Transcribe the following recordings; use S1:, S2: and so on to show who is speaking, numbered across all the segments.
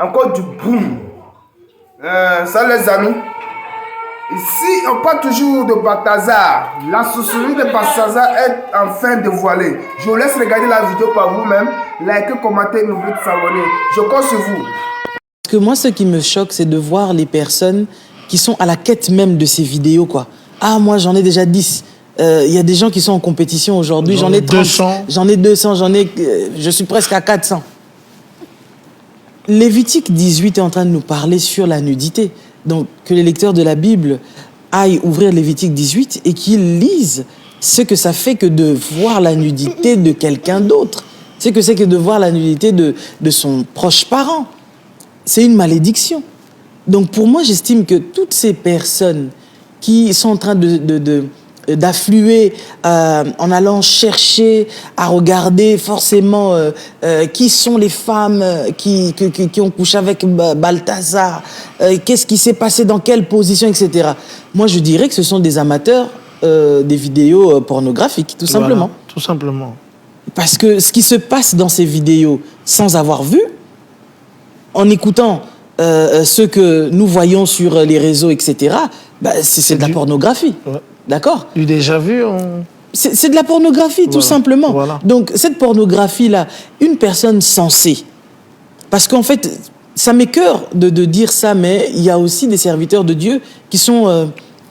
S1: Encore du boom. Ça les amis. Ici, on parle toujours de Balthazar. La sorcellerie de Balthazar est enfin dévoilée. Je vous laisse regarder la vidéo par vous-même. Likez, commentez, n'oubliez pas de s'abonner. Je compte sur vous.
S2: Parce que moi, ce qui me choque, c'est de voir les personnes qui sont à la quête même de ces vidéos, quoi. Ah, moi, j'en ai déjà 10. Il y a des gens qui sont en compétition aujourd'hui. J'en ai 30,
S3: 200.
S2: J'en ai 200, je suis presque à 400. Lévitique 18 est en train de nous parler sur la nudité. Donc, que les lecteurs de la Bible aillent ouvrir Lévitique 18 et qu'ils lisent ce que ça fait que de voir la nudité de quelqu'un d'autre. Ce que c'est que de voir la nudité de son proche parent. C'est une malédiction. Donc, pour moi, j'estime que toutes ces personnes qui sont en train d'affluer en allant chercher à regarder forcément qui sont les femmes qui ont couché avec Balthazar, qu'est-ce qui s'est passé, dans quelle position, etc. Moi, je dirais que ce sont des amateurs des vidéos pornographiques, tout simplement.
S3: Voilà, tout simplement. Parce
S2: que ce qui se passe dans ces vidéos, sans avoir vu, en écoutant ce que nous voyons sur les réseaux, etc., bah, c'est de la pornographie. Ouais. D'accord ?
S3: Du déjà vu,
S2: c'est de la pornographie, tout simplement. Voilà. Donc, cette pornographie-là, une personne sensée, parce qu'en fait, ça m'écoeure de dire ça, mais il y a aussi des serviteurs de Dieu qui sont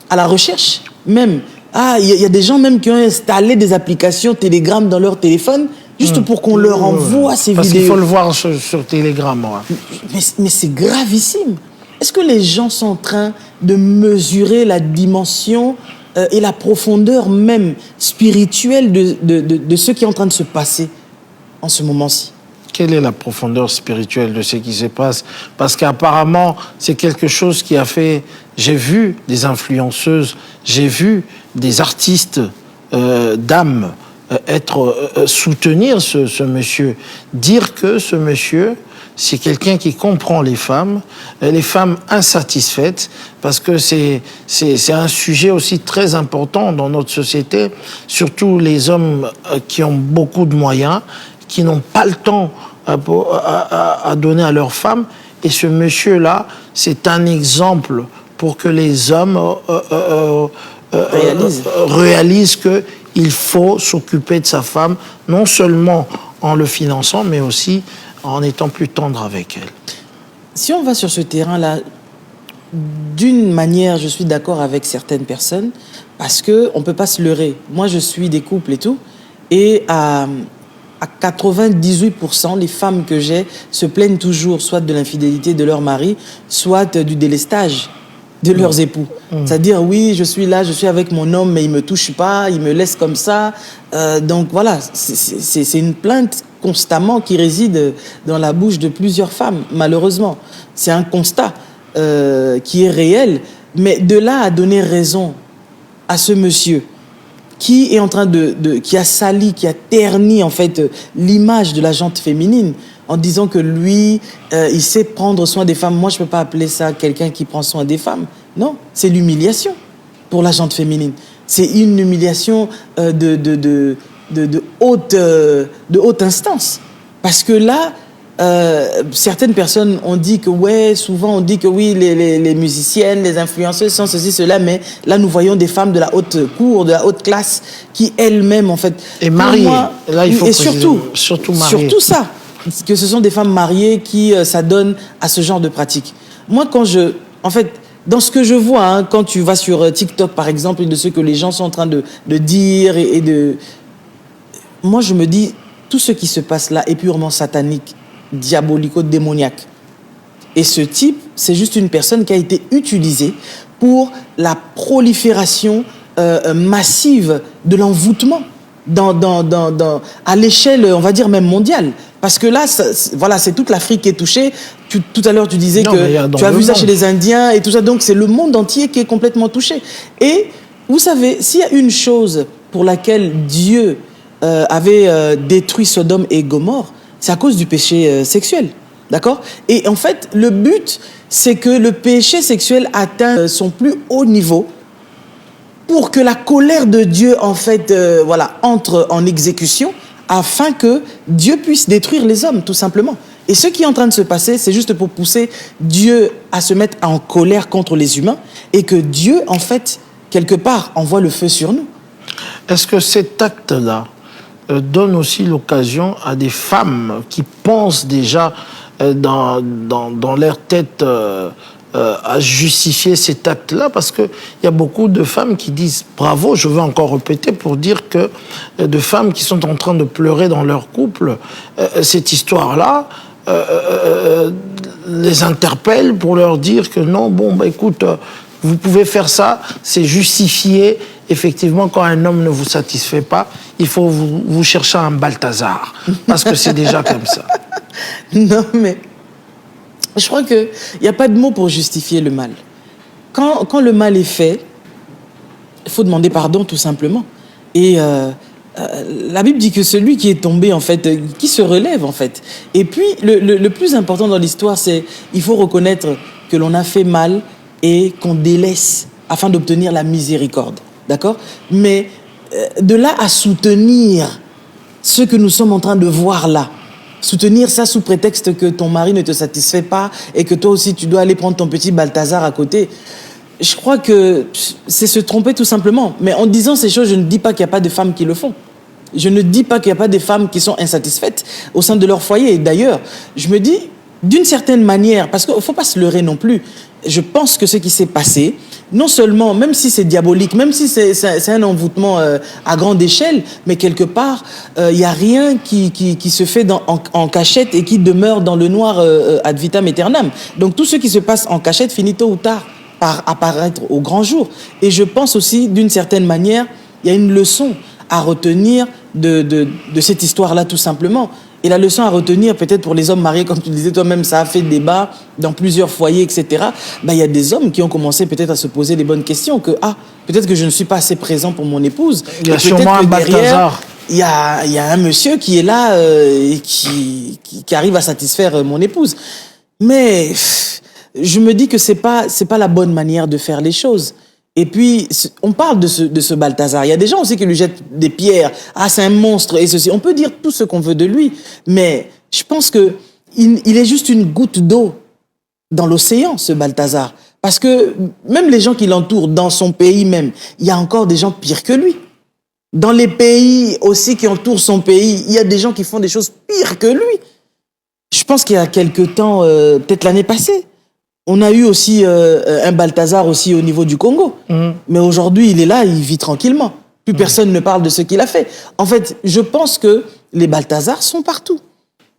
S2: à la recherche, même. Ah, il y a des gens même qui ont installé des applications Telegram dans leur téléphone, juste pour qu'on leur envoie ces vidéos.
S3: Parce qu'il faut le voir sur Telegram. Ouais.
S2: Mais c'est gravissime. Est-ce que les gens sont en train de mesurer la dimension et la profondeur même spirituelle de ce qui est en train de se passer en ce moment-ci?
S3: Quelle est la profondeur spirituelle de ce qui se passe? Parce qu'apparemment, c'est quelque chose qui a fait... J'ai vu des influenceuses, j'ai vu des artistes d'âme soutenir ce monsieur, dire que ce monsieur, c'est quelqu'un qui comprend les femmes insatisfaites, parce que c'est un sujet aussi très important dans notre société, surtout les hommes qui ont beaucoup de moyens, qui n'ont pas le temps à donner à leurs femmes. Et ce monsieur-là, c'est un exemple pour que les hommes réalisent qu'il faut s'occuper de sa femme, non seulement en le finançant, mais aussi en étant plus tendre avec elle.
S2: Si on va sur ce terrain-là, d'une manière, je suis d'accord avec certaines personnes, parce qu'on ne peut pas se leurrer. Moi, je suis des couples et tout, et à 98%, les femmes que j'ai se plaignent toujours soit de l'infidélité de leur mari, soit du délestage de leurs époux. C'est-à-dire, oui, je suis là, je suis avec mon homme, mais il ne me touche pas, il me laisse comme ça. Donc voilà, c'est une plainte constamment qui réside dans la bouche de plusieurs femmes, malheureusement. C'est un constat qui est réel, mais de là à donner raison à ce monsieur qui est en train qui a sali, qui a terni en fait l'image de la gente féminine en disant que lui, il sait prendre soin des femmes. Moi, je ne peux pas appeler ça quelqu'un qui prend soin des femmes. Non, c'est l'humiliation pour la gente féminine. C'est une humiliation de haute instance. Parce que là, certaines personnes ont dit que, ouais, souvent on dit que oui, les musiciennes, les influenceuses sont ceci, cela, mais là nous voyons des femmes de la haute cour, de la haute classe, qui elles-mêmes, en fait...
S3: Et mariées.
S2: Là, il faut surtout mariées. Surtout ça, que ce sont des femmes mariées qui s'adonnent à ce genre de pratique. Moi, en fait, dans ce que je vois, hein, quand tu vas sur TikTok, par exemple, et de ce que les gens sont en train de dire moi, je me dis, tout ce qui se passe là est purement satanique, diabolico-démoniaque. Et ce type, c'est juste une personne qui a été utilisée pour la prolifération massive de l'envoûtement à l'échelle, on va dire, même mondiale. Parce que là, voilà, c'est toute l'Afrique qui est touchée. Tout à l'heure, tu disais que tu as vu ça chez les Indiens et tout ça. Donc, c'est le monde entier qui est complètement touché. Et vous savez, s'il y a une chose pour laquelle Dieu avait détruit Sodome et Gomorrhe, c'est à cause du péché sexuel. D'accord ? Et en fait, le but, c'est que le péché sexuel atteint son plus haut niveau pour que la colère de Dieu, en fait, entre en exécution afin que Dieu puisse détruire les hommes, tout simplement. Et ce qui est en train de se passer, c'est juste pour pousser Dieu à se mettre en colère contre les humains et que Dieu, en fait, quelque part, envoie le feu sur nous.
S3: Est-ce que cet acte-là donne aussi l'occasion à des femmes qui pensent déjà dans leur tête à justifier cet acte-là, parce qu'il y a beaucoup de femmes qui disent bravo, je veux encore répéter pour dire que de femmes qui sont en train de pleurer dans leur couple, cette histoire-là les interpelle pour leur dire que non, bon, bah, écoute, vous pouvez faire ça, c'est justifié. Effectivement, quand un homme ne vous satisfait pas, il faut vous chercher un Balthazar, parce que c'est déjà comme ça.
S2: Non, mais je crois qu'il n'y a pas de mot pour justifier le mal. Quand le mal est fait, il faut demander pardon, tout simplement. Et la Bible dit que celui qui est tombé, en fait, qui se relève, en fait. Et puis, le plus important dans l'histoire, c'est il faut reconnaître que l'on a fait mal et qu'on délaisse afin d'obtenir la miséricorde. D'accord? Mais de là à soutenir ce que nous sommes en train de voir là, soutenir ça sous prétexte que ton mari ne te satisfait pas et que toi aussi tu dois aller prendre ton petit Balthazar à côté, je crois que c'est se tromper tout simplement. Mais en disant ces choses, je ne dis pas qu'il n'y a pas de femmes qui le font. Je ne dis pas qu'il n'y a pas de femmes qui sont insatisfaites au sein de leur foyer. Et d'ailleurs, je me dis, d'une certaine manière, parce qu'il ne faut pas se leurrer non plus, je pense que ce qui s'est passé, non seulement, même si c'est diabolique, même si c'est un envoûtement à grande échelle, mais quelque part, il n'y a rien qui se fait en cachette et qui demeure dans le noir ad vitam aeternam. Donc tout ce qui se passe en cachette finit tôt ou tard par apparaître au grand jour. Et je pense aussi, d'une certaine manière, il y a une leçon à retenir de cette histoire-là, tout simplement. Et la leçon à retenir, peut-être pour les hommes mariés, comme tu disais toi-même, ça a fait débat dans plusieurs foyers, etc. Ben, y a des hommes qui ont commencé peut-être à se poser les bonnes questions, que peut-être que je ne suis pas assez présent pour mon épouse.
S3: Il y a sûrement un Balthazar.
S2: Il y a un monsieur qui est là et qui arrive à satisfaire mon épouse. Mais je me dis que c'est pas la bonne manière de faire les choses. Et puis, on parle de ce Balthazar. Il y a des gens aussi qui lui jettent des pierres. Ah, c'est un monstre et ceci. On peut dire tout ce qu'on veut de lui, mais je pense que il est juste une goutte d'eau dans l'océan, ce Balthazar. Parce que même les gens qui l'entourent, dans son pays même, il y a encore des gens pires que lui. Dans les pays aussi qui entourent son pays, il y a des gens qui font des choses pires que lui. Je pense qu'il y a quelque temps, peut-être l'année passée, on a eu aussi un Balthazar aussi au niveau du Congo. Mais aujourd'hui, il est là, il vit tranquillement. Plus personne ne parle de ce qu'il a fait. En fait, je pense que les Balthazars sont partout.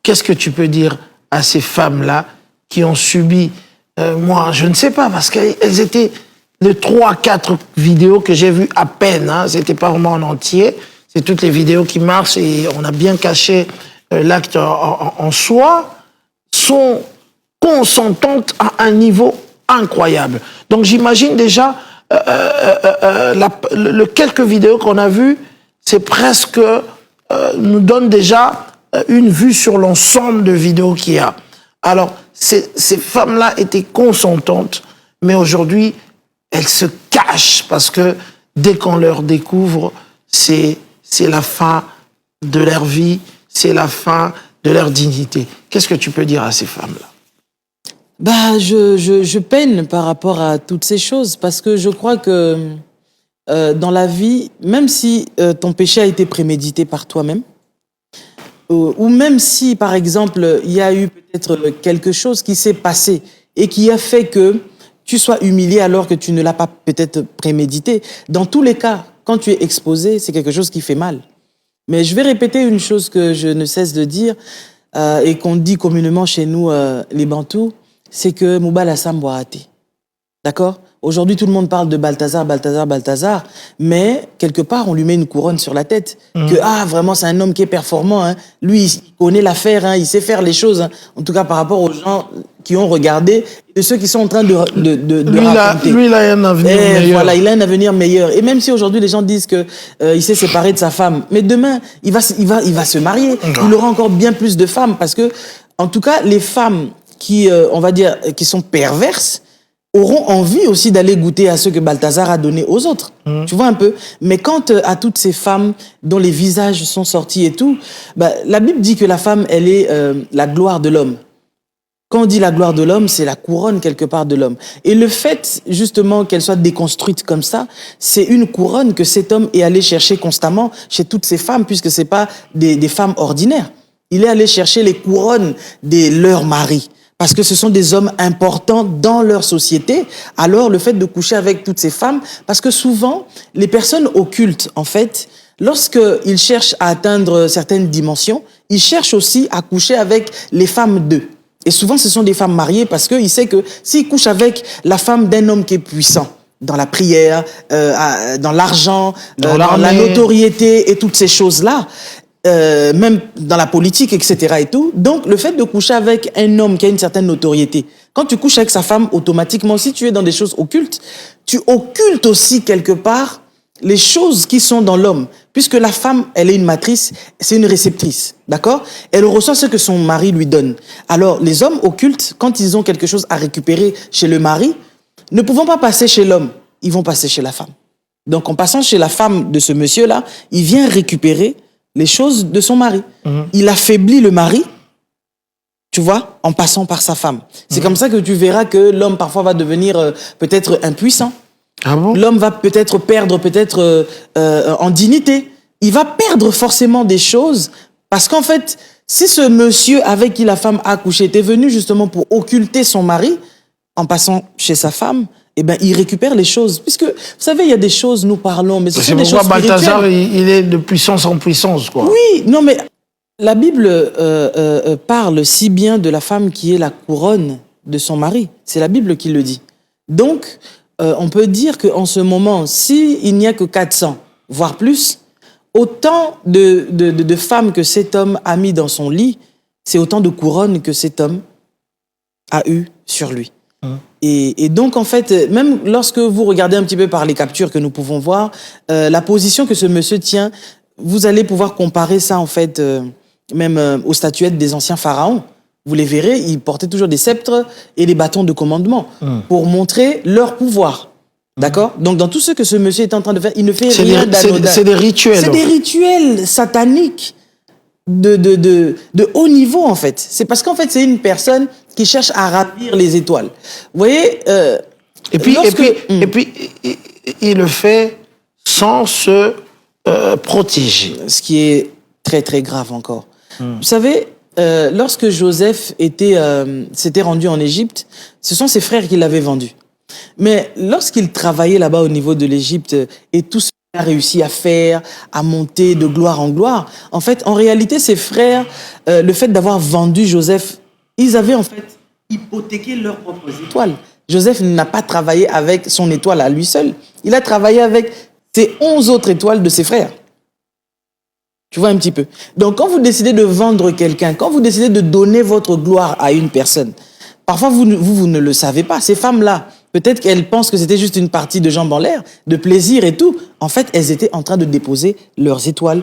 S3: Qu'est-ce que tu peux dire à ces femmes-là qui ont subi... moi, je ne sais pas, parce qu'elles étaient... Les 3-4 vidéos que j'ai vues à peine, hein, c'était pas vraiment en entier, c'est toutes les vidéos qui marchent et on a bien caché l'acte en soi, sont consentantes à un niveau incroyable. Donc j'imagine déjà quelques vidéos qu'on a vues, c'est presque nous donne déjà une vue sur l'ensemble de vidéos qu'il y a. Alors ces femmes-là étaient consentantes, mais aujourd'hui elles se cachent parce que dès qu'on leur découvre, c'est la fin de leur vie, c'est la fin de leur dignité. Qu'est-ce que tu peux dire à ces femmes-là?
S2: Bah, je peine par rapport à toutes ces choses parce que je crois que dans la vie, même si ton péché a été prémédité par toi-même, ou même si, par exemple, il y a eu peut-être quelque chose qui s'est passé et qui a fait que tu sois humilié alors que tu ne l'as pas peut-être prémédité, dans tous les cas, quand tu es exposé, c'est quelque chose qui fait mal. Mais je vais répéter une chose que je ne cesse de dire et qu'on dit communément chez nous, les Bantous, c'est que Moubala Sam Boarate. D'accord? Aujourd'hui, tout le monde parle de Balthazar, Balthazar, Balthazar, mais quelque part, on lui met une couronne sur la tête. Que, vraiment, c'est un homme qui est performant. Hein. Lui, il connaît l'affaire, hein, il sait faire les choses. Hein. En tout cas, par rapport aux gens qui ont regardé, et ceux qui sont en train de raconter.
S3: Lui, il a un avenir meilleur.
S2: Voilà, il a un avenir meilleur. Et même si aujourd'hui, les gens disent que il s'est séparé de sa femme, mais demain, il va se marier. Il aura encore bien plus de femmes, parce que, en tout cas, les femmes qui, on va dire, qui sont perverses, auront envie aussi d'aller goûter à ce que Balthazar a donné aux autres. Tu vois un peu? Mais quant à toutes ces femmes dont les visages sont sortis et tout, bah, la Bible dit que la femme, elle est la gloire de l'homme. Quand on dit la gloire de l'homme, c'est la couronne quelque part de l'homme. Et le fait, justement, qu'elle soit déconstruite comme ça, c'est une couronne que cet homme est allé chercher constamment chez toutes ces femmes, puisque c'est pas des femmes ordinaires. Il est allé chercher les couronnes de leurs maris. Parce que ce sont des hommes importants dans leur société. Alors, le fait de coucher avec toutes ces femmes, parce que souvent, les personnes occultes, en fait, lorsqu'ils cherchent à atteindre certaines dimensions, ils cherchent aussi à coucher avec les femmes d'eux. Et souvent, ce sont des femmes mariées parce qu'ils savent que s'ils couchent avec la femme d'un homme qui est puissant, dans la prière, dans l'argent, dans la notoriété et toutes ces choses-là, même dans la politique, etc. et tout. Donc, le fait de coucher avec un homme qui a une certaine notoriété, quand tu couches avec sa femme, automatiquement, si tu es dans des choses occultes, tu occultes aussi quelque part les choses qui sont dans l'homme. Puisque la femme, elle est une matrice, c'est une réceptrice, d'accord? Elle reçoit ce que son mari lui donne. Alors, les hommes occultes, quand ils ont quelque chose à récupérer chez le mari, ne pouvant pas passer chez l'homme, ils vont passer chez la femme. Donc, en passant chez la femme de ce monsieur-là, il vient récupérer les choses de son mari. Il affaiblit le mari, tu vois, en passant par sa femme. C'est comme ça que tu verras que l'homme parfois va devenir peut-être impuissant.
S3: Ah bon?
S2: L'homme va peut-être perdre en dignité. Il va perdre forcément des choses parce qu'en fait, si ce monsieur avec qui la femme a couché était venu justement pour occulter son mari, en passant chez sa femme, eh ben, il récupère les choses. Puisque, vous savez, il y a des choses, nous parlons, mais ce sont des choses spirituelles.
S3: C'est pourquoi Balthazar, il est de puissance en puissance, quoi.
S2: Oui, non, mais la Bible parle si bien de la femme qui est la couronne de son mari. C'est la Bible qui le dit. Donc, on peut dire qu'en ce moment, s'il n'y a que 400, voire plus, autant de femmes que cet homme a mis dans son lit, c'est autant de couronnes que cet homme a eu sur lui. Et donc, en fait, même lorsque vous regardez un petit peu par les captures que nous pouvons voir, la position que ce monsieur tient, vous allez pouvoir comparer ça, en fait, même aux statuettes des anciens pharaons. Vous les verrez, ils portaient toujours des sceptres et des bâtons de commandement pour montrer leur pouvoir. D'accord? Donc, dans tout ce que ce monsieur est en train de faire, il ne fait rien d'anodin.
S3: C'est des rituels.
S2: C'est des rituels sataniques de haut niveau, en fait. C'est parce qu'en fait, c'est une personne qui cherche à ravir les étoiles. Vous voyez
S3: et puis, il le fait sans se protéger.
S2: Ce qui est très, très grave encore. Vous savez, lorsque Joseph s'était rendu en Égypte, ce sont ses frères qui l'avaient vendu. Mais lorsqu'il travaillait là-bas au niveau de l'Égypte et tout ce qu'il a réussi à faire, à monter de gloire en gloire, en fait, en réalité, ses frères, le fait d'avoir vendu Joseph, ils avaient en fait hypothéqué leurs propres étoiles. Joseph n'a pas travaillé avec son étoile à lui seul. Il a travaillé avec ses 11 autres étoiles de ses frères. Tu vois un petit peu. Donc, quand vous décidez de vendre quelqu'un, quand vous décidez de donner votre gloire à une personne, parfois, vous ne le savez pas. Ces femmes-là, peut-être qu'elles pensent que c'était juste une partie de jambes en l'air, de plaisir et tout. En fait, elles étaient en train de déposer leurs étoiles,